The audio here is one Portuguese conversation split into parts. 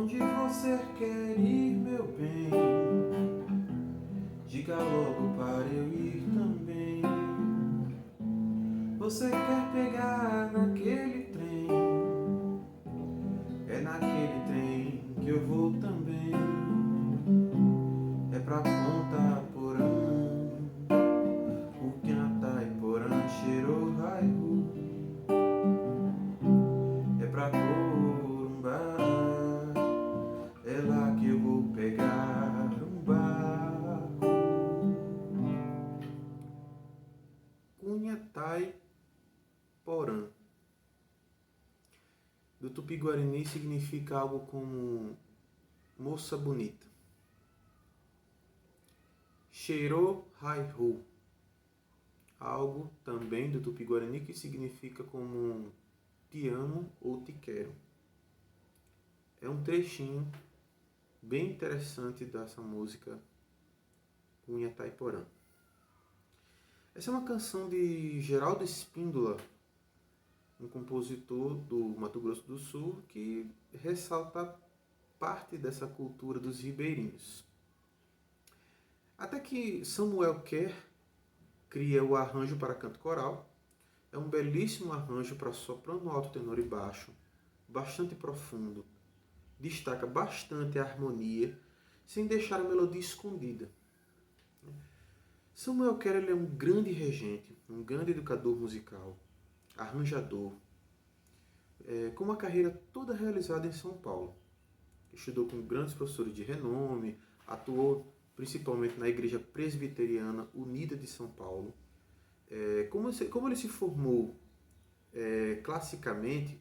Onde você quer ir, meu bem? Diga logo para eu ir também. Você quer pegar naquele trem? É naquele trem que eu vou também. É pra Ponta Porã, Uquiantaiporã, Xerô-Raihu. É pra Corumbá, é lá que eu vou pegar um barco. Cunhataiporã, do Tupi-Guarani, significa algo como moça bonita. Xerô-Raihu, algo também do Tupi-Guarani que significa como te amo ou te quero. É um trechinho bem interessante dessa música Cunhataiporã. Essa é uma canção de Geraldo Espíndola, um compositor do Mato Grosso do Sul, que ressalta parte dessa cultura dos ribeirinhos. Até que Samuel Kerr cria o arranjo para canto coral. É um belíssimo arranjo para soprano, alto, tenor e baixo, bastante profundo, destaca bastante a harmonia, sem deixar a melodia escondida. Samuel Kerr é um grande regente, um grande educador musical, arranjador, com uma carreira toda realizada em São Paulo. Estudou com grandes professores de renome, atuou principalmente na Igreja Presbiteriana Unida de São Paulo. Como ele se formou classicamente,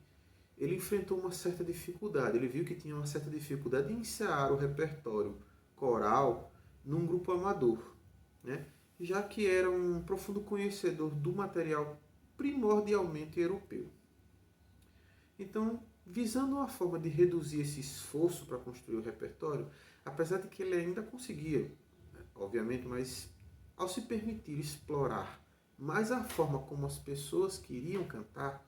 ele enfrentou uma certa dificuldade. Ele viu que tinha uma certa dificuldade em ensaiar o repertório coral num grupo amador, né? Já que era um profundo conhecedor do material primordialmente europeu. Então, visando uma forma de reduzir esse esforço para construir o repertório, apesar de que ele ainda conseguia, obviamente, mas ao se permitir explorar mais a forma como as pessoas queriam cantar,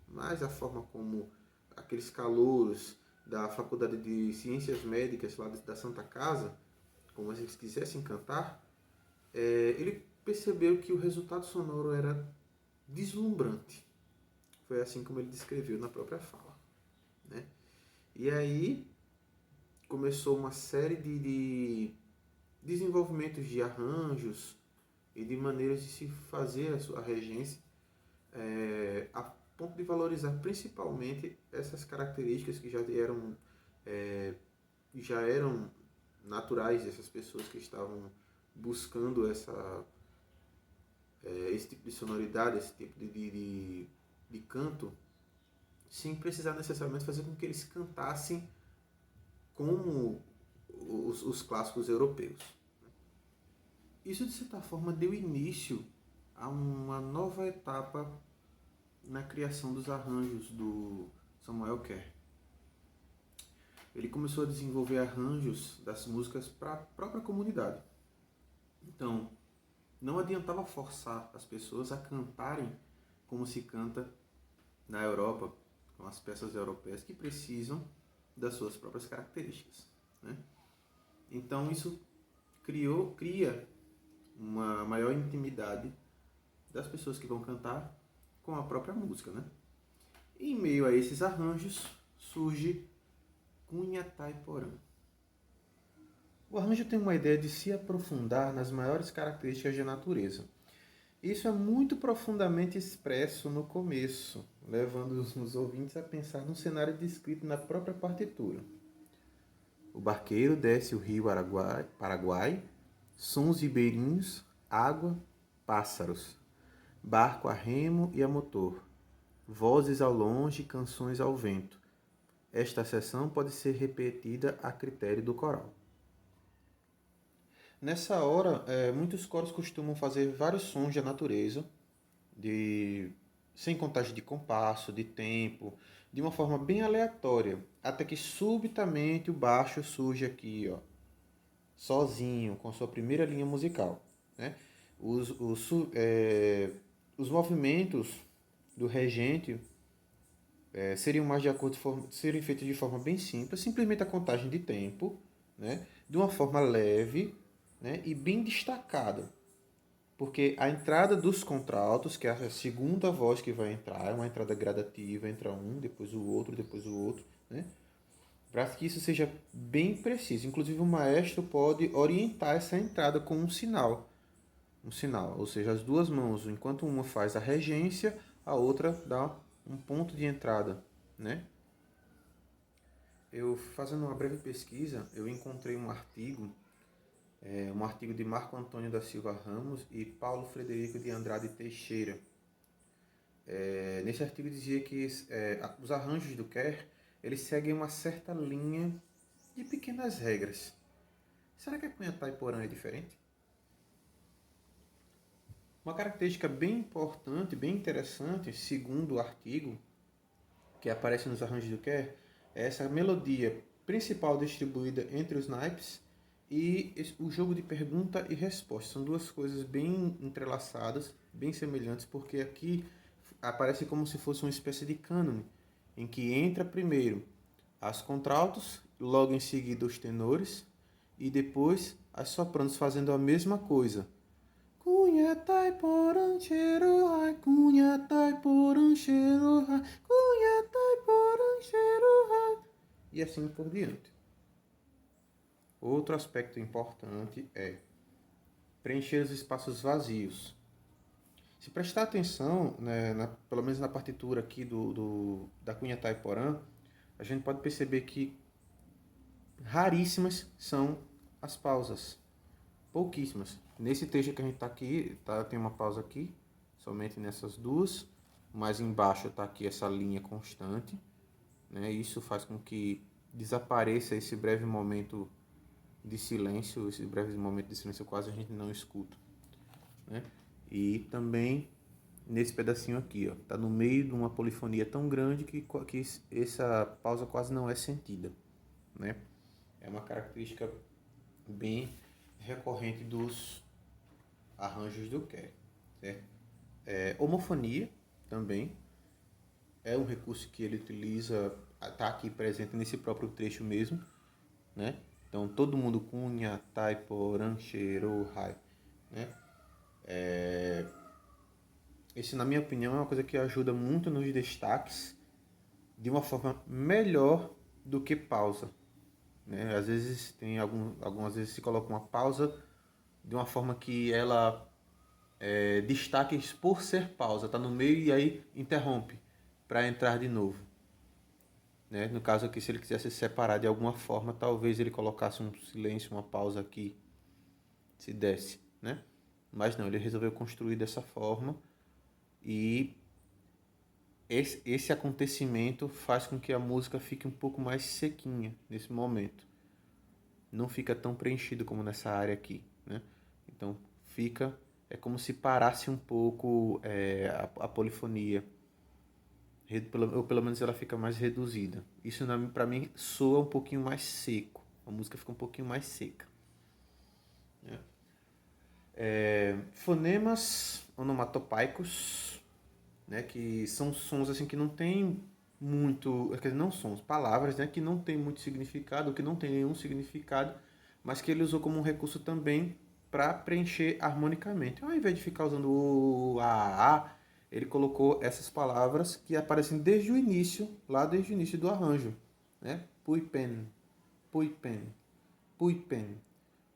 mais a forma como aqueles calouros da Faculdade de Ciências Médicas lá da Santa Casa, como eles quisessem cantar, ele percebeu que o resultado sonoro era deslumbrante. Foi assim como ele descreveu na própria fala, né? E aí começou uma série de desenvolvimentos de arranjos e de maneiras de se fazer a regência, a ponto de valorizar principalmente essas características que já eram naturais dessas pessoas que estavam buscando esse tipo de sonoridade, esse tipo de canto, sem precisar necessariamente fazer com que eles cantassem como os clássicos europeus. Isso, de certa forma, deu início a uma nova etapa na criação dos arranjos do Samuel Kerr. Ele começou a desenvolver arranjos das músicas para a própria comunidade. Então, não adiantava forçar as pessoas a cantarem como se canta na Europa, com as peças europeias que precisam das suas próprias características, né? Então isso cria uma maior intimidade das pessoas que vão cantar com a própria música, né? E em meio a esses arranjos surge Cunhataiporã. O arranjo tem uma ideia de se aprofundar nas maiores características da natureza. Isso é muito profundamente expresso no começo, levando os ouvintes a pensar no cenário descrito na própria partitura. O barqueiro desce o rio Paraguai, sons ribeirinhos, água, pássaros, barco a remo e a motor, vozes ao longe, canções ao vento. Esta seção pode ser repetida a critério do coral. Nessa hora, muitos coros costumam fazer vários sons da natureza, sem contagem de compasso, de tempo, de uma forma bem aleatória, até que subitamente o baixo surge aqui, ó, sozinho, com sua primeira linha musical, né? Os movimentos do regente seriam mais de acordo seriam feitas de forma bem simples, simplesmente a contagem de tempo, né, de uma forma leve, né, e bem destacada. Porque a entrada dos contraltos, que é a segunda voz que vai entrar, é uma entrada gradativa, entra um, depois o outro, né? Para que isso seja bem preciso. Inclusive o maestro pode orientar essa entrada com um sinal, ou seja, as duas mãos, enquanto uma faz a regência, a outra dá um ponto de entrada, né? Eu fazendo uma breve pesquisa, eu encontrei um artigo de Marco Antônio da Silva Ramos e Paulo Frederico de Andrade Teixeira. Nesse artigo dizia que os arranjos do Kerr, eles seguem uma certa linha de pequenas regras. Será que a Cunha Taiporã é diferente? Uma característica bem importante, bem interessante, segundo o artigo, que aparece nos arranjos do Kerr, é essa melodia principal distribuída entre os naipes e o jogo de pergunta e resposta. São duas coisas bem entrelaçadas, bem semelhantes, porque aqui aparece como se fosse uma espécie de cânone, em que entra primeiro as contraltos, logo em seguida os tenores, e depois as sopranos fazendo a mesma coisa. Cunha Taiporã Cheruai, Cunha Taiporã Cheruai, Cunha Taiporã Cheruai, e assim por diante. Outro aspecto importante é preencher os espaços vazios. Se prestar atenção, né, pelo menos na partitura aqui da Cunha Taiporã, a gente pode perceber que raríssimas são as pausas. Pouquíssimas. Nesse trecho que a gente está aqui, tem uma pausa aqui, somente nessas duas. Mais embaixo está aqui essa linha constante, né? Isso faz com que desapareça esse breve momento de silêncio, quase a gente não escuta, né? E também nesse pedacinho aqui, ó, tá no meio de uma polifonia tão grande que essa pausa quase não é sentida, né? É uma característica bem recorrente dos arranjos do Kerr, certo? Homofonia também é um recurso que ele utiliza, está aqui presente nesse próprio trecho mesmo, né? Então, todo mundo Cunha, Taiporã, Cheiro, Rai, né? Esse, na minha opinião, é uma coisa que ajuda muito nos destaques de uma forma melhor do que pausa, né? Às vezes algumas vezes se coloca uma pausa de uma forma que ela destaques por ser pausa, tá no meio e aí interrompe para entrar de novo, né? No caso aqui, se ele quisesse separar de alguma forma, talvez ele colocasse um silêncio, uma pausa aqui, se desse, né? Mas não, ele resolveu construir dessa forma e esse acontecimento faz com que a música fique um pouco mais sequinha nesse momento. Não fica tão preenchido como nessa área aqui, né? Então é como se parasse um pouco a polifonia, ou pelo menos ela fica mais reduzida. Isso para mim soa um pouquinho mais seco, a música fica um pouquinho mais seca, né? Fonemas onomatopeicos, né, que são sons assim que não tem muito, quer dizer, não sons, palavras, né, que não tem muito significado, que não tem nenhum significado, mas que ele usou como um recurso também para preencher harmonicamente. Ao invés de ficar usando o a, ele colocou essas palavras que aparecem desde o início, lá desde o início do arranjo, né? Puipen, puipen, puipen,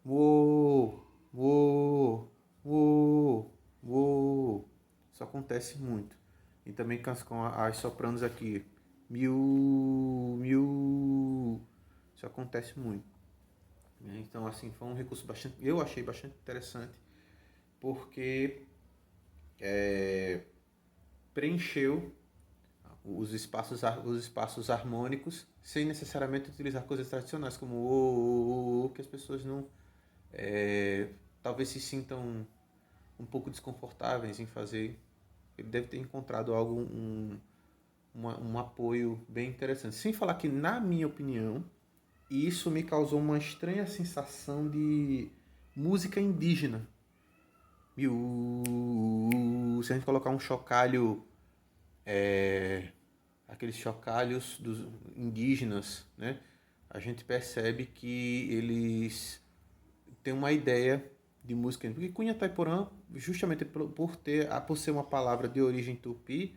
wo, wo, wo, wo. Isso acontece muito. E também com as sopranos aqui. Miu, miu. Isso acontece muito. Então, assim, foi um recurso eu achei bastante interessante, porque preencheu os espaços harmônicos sem necessariamente utilizar coisas tradicionais, como o, que as pessoas não talvez se sintam pouco desconfortáveis em fazer. Ele deve ter encontrado um apoio bem interessante. Sem falar que, na minha opinião, isso me causou uma estranha sensação de música indígena. Se a gente colocar um chocalho aqueles chocalhos dos indígenas, né? A gente percebe que eles têm uma ideia de música. Porque Cunha Taiporã, justamente por ser uma palavra de origem tupi,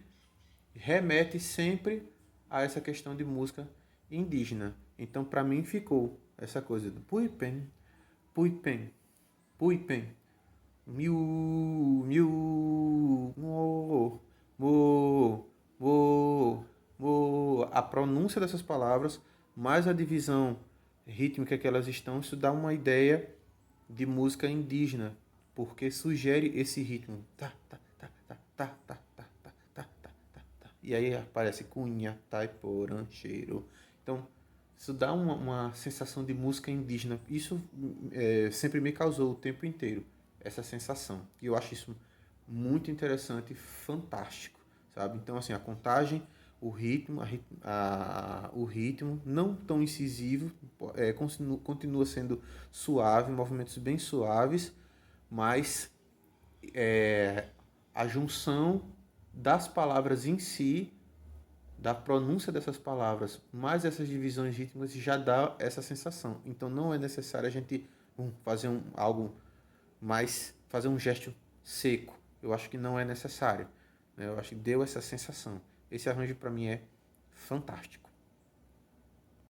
remete sempre a essa questão de música indígena. Então, para mim, ficou essa coisa do puipen, puipen, puipen, miu, miu, mo, mo, mo, mo. A pronúncia dessas palavras, mais a divisão rítmica que elas estão, isso dá uma ideia de música indígena, porque sugere esse ritmo. Tá, tá, tá, tá, tá, tá, tá, tá, tá, tá, tá. E aí aparece Cunha, Taiporã, Cheiro. Então, isso dá uma sensação de música indígena. Isso sempre me causou o tempo inteiro, essa sensação. E eu acho isso muito interessante e fantástico, sabe? Então, assim, a contagem, o ritmo não tão incisivo, continua sendo suave, movimentos bem suaves, mas a junção das palavras em si, da pronúncia dessas palavras, mais essas divisões rítmicas já dá essa sensação. Então não é necessário a gente fazer algo mais, fazer um gesto seco. Eu acho que não é necessário, né? Eu acho que deu essa sensação. Esse arranjo para mim é fantástico.